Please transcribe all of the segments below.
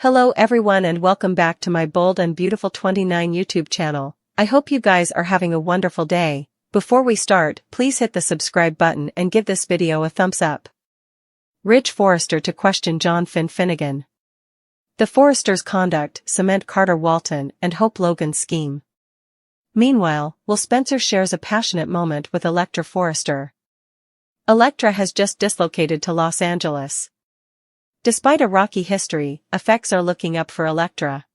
Hello everyone and welcome back to my Bold and Beautiful 29 YouTube channel. I hope you guys are having a wonderful day. Before we start, please hit the subscribe button and give this video a thumbs up. Ridge Forrester to question John Finnegan. The Forresters' conduct cement Carter Walton and Hope Logan's scheme. Meanwhile, Will Spencer shares a passionate moment with Electra Forrester. Electra has just dislocated to Los Angeles. Despite a rocky history, effects are looking up for Electra.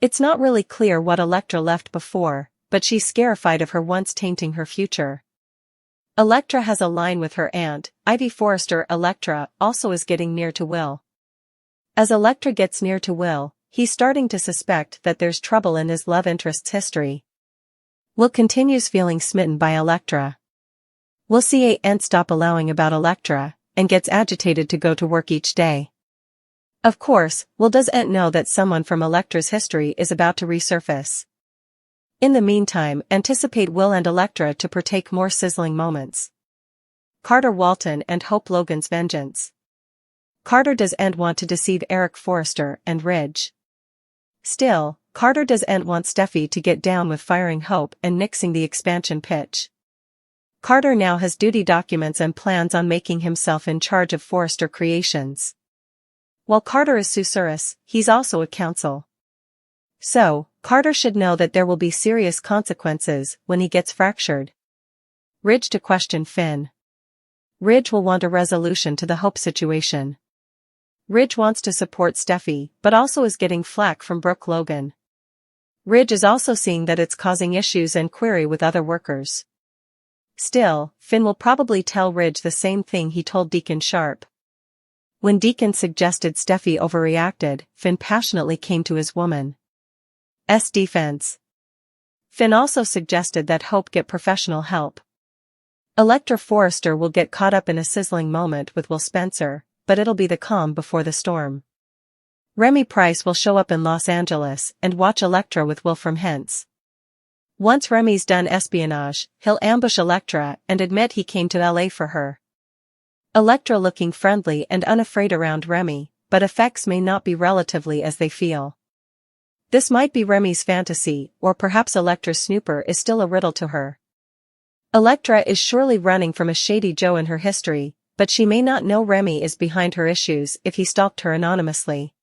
It's not really clear what Electra left before, but she's scarified of her once tainting her future. Electra has a line with her aunt, Ivy Forrester. Electra also is getting near to Will. As Electra gets near to Will, he's starting to suspect that there's trouble in his love interest's history. Will continues feeling smitten by Electra. Will see a aunt stop allowing about Electra, and gets agitated to go to work each day. Of course, Will does aunt know that someone from Electra's history is about to resurface. In the meantime, anticipate Will and Electra to partake more sizzling moments. Carter Walton and Hope Logan's vengeance. Carter does aunt want to deceive Eric Forrester and Ridge. Still, Carter does aunt want Steffy to get down with firing Hope and nixing the expansion pitch. Carter now has duty documents and plans on making himself in charge of Forrester Creations. While Carter is susurrus, he's also a counsel. So, Carter should know that there will be serious consequences when he gets fractured. Ridge to question Finn. Ridge will want a resolution to the Hope situation. Ridge wants to support Steffy, but also is getting flack from Brooke Logan. Ridge is also seeing that it's causing issues and query with other workers. Still, Finn will probably tell Ridge the same thing he told Deacon Sharp. When Deacon suggested Steffy overreacted, Finn passionately came to his woman's defense. Finn also suggested that Hope get professional help. Electra Forrester will get caught up in a sizzling moment with Will Spencer, but it'll be the calm before the storm. Remy Price will show up in Los Angeles and watch Electra with Will from hence. Once Remy's done espionage, he'll ambush Electra and admit he came to LA for her. Electra looking friendly and unafraid around Remy, but effects may not be relatively as they feel. This might be Remy's fantasy, or perhaps Electra's snooper is still a riddle to her. Electra is surely running from a shady Joe in her history, but she may not know Remy is behind her issues if he stalked her anonymously.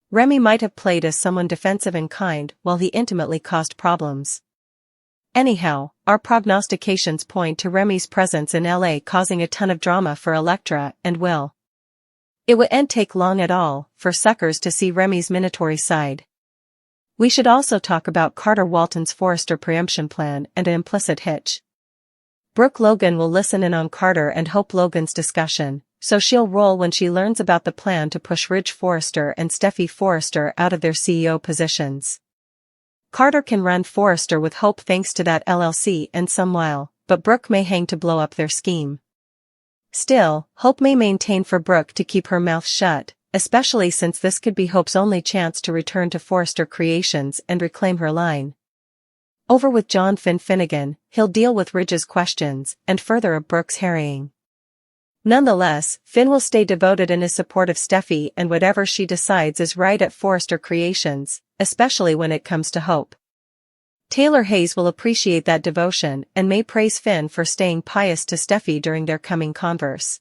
Remy might have played as someone defensive and kind while he intimately caused problems. Anyhow, our prognostications point to Remy's presence in LA causing a ton of drama for Electra and Will. It wouldn't take long at all for suckers to see Remy's minatory side. We should also talk about Carter Walton's Forrester preemption plan and an implicit hitch. Brooke Logan will listen in on Carter and Hope Logan's discussion, so she'll roll when she learns about the plan to push Ridge Forrester and Steffy Forrester out of their CEO positions. Carter can run Forrester with Hope thanks to that LLC and some while, but Brooke may hang to blow up their scheme. Still, Hope may maintain for Brooke to keep her mouth shut, especially since this could be Hope's only chance to return to Forrester Creations and reclaim her line. Over with John Finnegan, he'll deal with Ridge's questions and further of Brooke's harrying. Nonetheless, Finn will stay devoted in his support of Steffy and whatever she decides is right at Forrester Creations, especially when it comes to Hope. Taylor Hayes will appreciate that devotion and may praise Finn for staying pious to Steffy during their coming converse.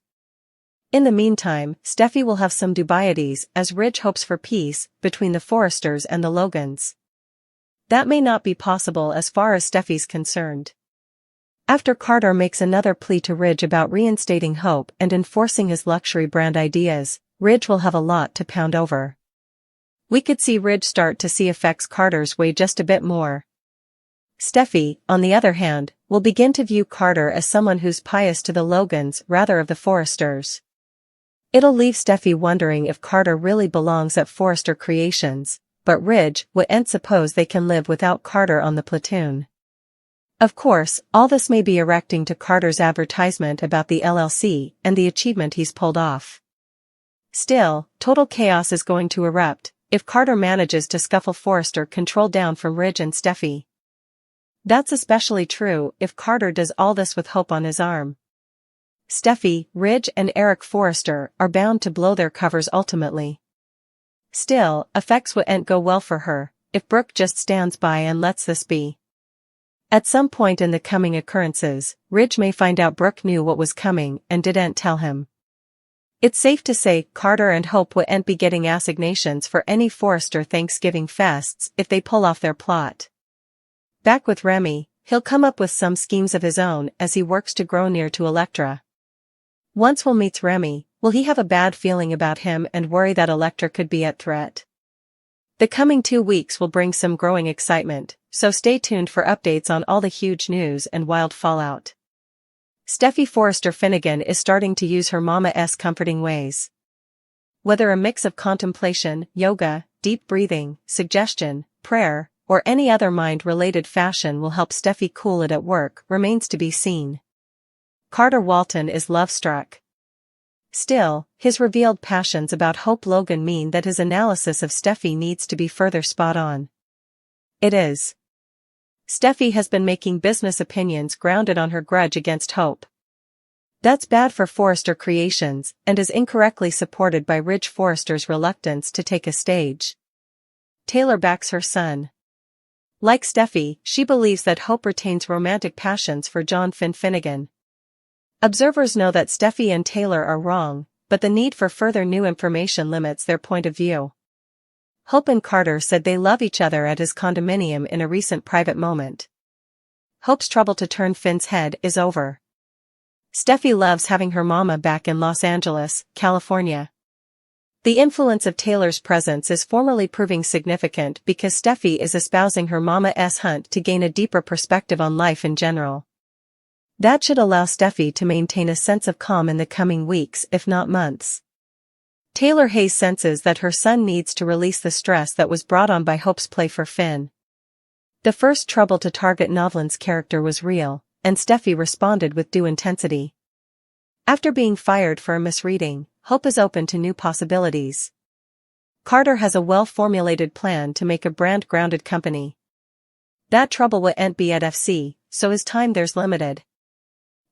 In the meantime, Steffy will have some dubieties as Ridge hopes for peace between the Forresters and the Logans. That may not be possible as far as Steffy's concerned. After Carter makes another plea to Ridge about reinstating Hope and enforcing his luxury brand ideas, Ridge will have a lot to pound over. We could see Ridge start to see effects Carter's way just a bit more. Steffy, on the other hand, will begin to view Carter as someone who's pious to the Logans rather of the Forresters. It'll leave Steffy wondering if Carter really belongs at Forrester Creations, but Ridge wouldn't suppose they can live without Carter on the platoon. Of course, all this may be erecting to Carter's advertisement about the LLC and the achievement he's pulled off. Still, total chaos is going to erupt if Carter manages to scuffle Forrester control down from Ridge and Steffy. That's especially true if Carter does all this with Hope on his arm. Steffy, Ridge and Eric Forrester are bound to blow their covers ultimately. Still, effects wouldn't go well for her if Brooke just stands by and lets this be. At some point in the coming occurrences, Ridge may find out Brooke knew what was coming and didn't tell him. It's safe to say Carter and Hope wouldn't be getting assignations for any Forrester Thanksgiving fests if they pull off their plot. Back with Remy, he'll come up with some schemes of his own as he works to grow near to Elektra. Once Will meets Remy, will he have a bad feeling about him and worry that Elektra could be at threat? The coming 2 weeks will bring some growing excitement, so stay tuned for updates on all the huge news and wild fallout. Steffy Forrester Finnegan is starting to use her mama's comforting ways. Whether a mix of contemplation, yoga, deep breathing, suggestion, prayer, or any other mind-related fashion will help Steffy cool it at work remains to be seen. Carter Walton is love-struck. Still, his revealed passions about Hope Logan mean that his analysis of Steffy needs to be further spot-on. It is. Steffy has been making business opinions grounded on her grudge against Hope. That's bad for Forrester Creations and is incorrectly supported by Ridge Forrester's reluctance to take a stage. Taylor backs her son. Like Steffy, she believes that Hope retains romantic passions for John Finnegan. Observers know that Steffy and Taylor are wrong, but the need for further new information limits their point of view. Hope and Carter said they love each other at his condominium in a recent private moment. Hope's trouble to turn Finn's head is over. Steffy loves having her mama back in Los Angeles, California. The influence of Taylor's presence is formally proving significant because Steffy is espousing her mama's hunt to gain a deeper perspective on life in general. That should allow Steffy to maintain a sense of calm in the coming weeks if not months. Taylor Hayes senses that her son needs to release the stress that was brought on by Hope's play for Finn. The first trouble to target Novlan's character was real, and Steffy responded with due intensity. After being fired for a misreading, Hope is open to new possibilities. Carter has a well-formulated plan to make a brand-grounded company. That trouble wouldn't be at FC, so his time there's limited.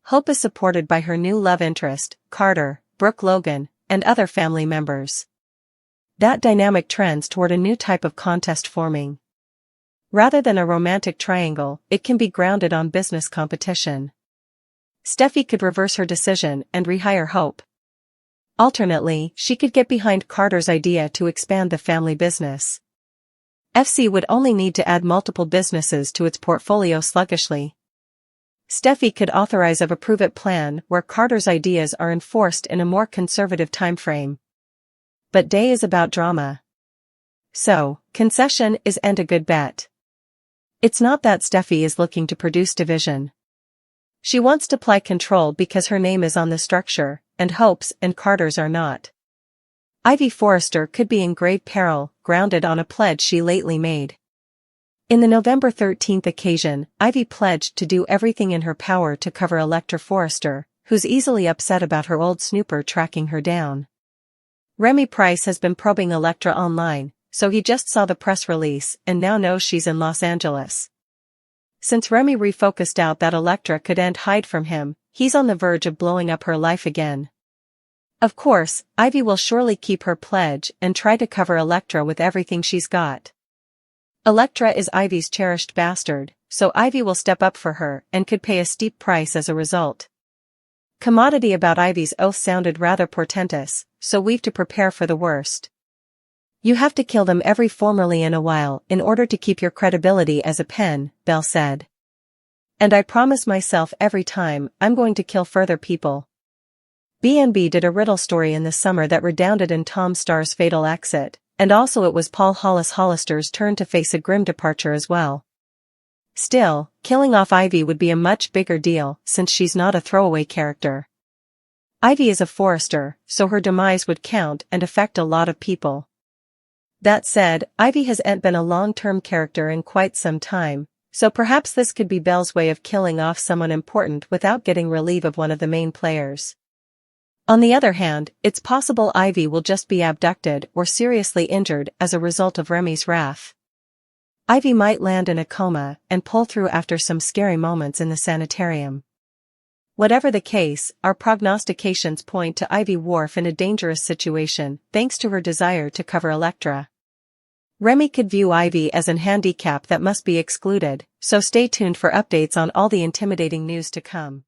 Hope is supported by her new love interest, Carter, Brooke Logan, and other family members. That dynamic trends toward a new type of contest forming. Rather than a romantic triangle, it can be grounded on business competition. Steffy could reverse her decision and rehire Hope. Alternately, she could get behind Carter's idea to expand the family business. FC would only need to add multiple businesses to its portfolio sluggishly. Steffy could authorize a prove-it plan where Carter's ideas are enforced in a more conservative timeframe. But Day is about drama. So, concession isn't a good bet. It's not that Steffy is looking to produce division. She wants to apply control because her name is on the structure, and Hope's and Carter's are not. Ivy Forrester could be in grave peril, grounded on a pledge she lately made. In the November 13th occasion, Ivy pledged to do everything in her power to cover Elektra Forrester, who's easily upset about her old snooper tracking her down. Remy Price has been probing Elektra online, so he just saw the press release and now knows she's in Los Angeles. Since Remy refocused out that Elektra couldn't hide from him, he's on the verge of blowing up her life again. Of course, Ivy will surely keep her pledge and try to cover Elektra with everything she's got. Elektra is Ivy's cherished bastard, so Ivy will step up for her and could pay a steep price as a result. Commodity about Ivy's oath sounded rather portentous, so we've to prepare for the worst. You have to kill them every formerly in a while in order to keep your credibility as a pen, Belle said. And I promise myself every time I'm going to kill further people. B&B did a riddle story in the summer that redounded in Tom Starr's fatal exit, and also it was Paul Hollister's turn to face a grim departure as well. Still, killing off Ivy would be a much bigger deal since she's not a throwaway character. Ivy is a Forrester, so her demise would count and affect a lot of people. That said, Ivy hasn't been a long-term character in quite some time, so perhaps this could be Belle's way of killing off someone important without getting relief of one of the main players. On the other hand, it's possible Ivy will just be abducted or seriously injured as a result of Remy's wrath. Ivy might land in a coma and pull through after some scary moments in the sanitarium. Whatever the case, our prognostications point to Ivy Whorf in a dangerous situation, thanks to her desire to cover Elektra. Remy could view Ivy as an handicap that must be excluded, so stay tuned for updates on all the intimidating news to come.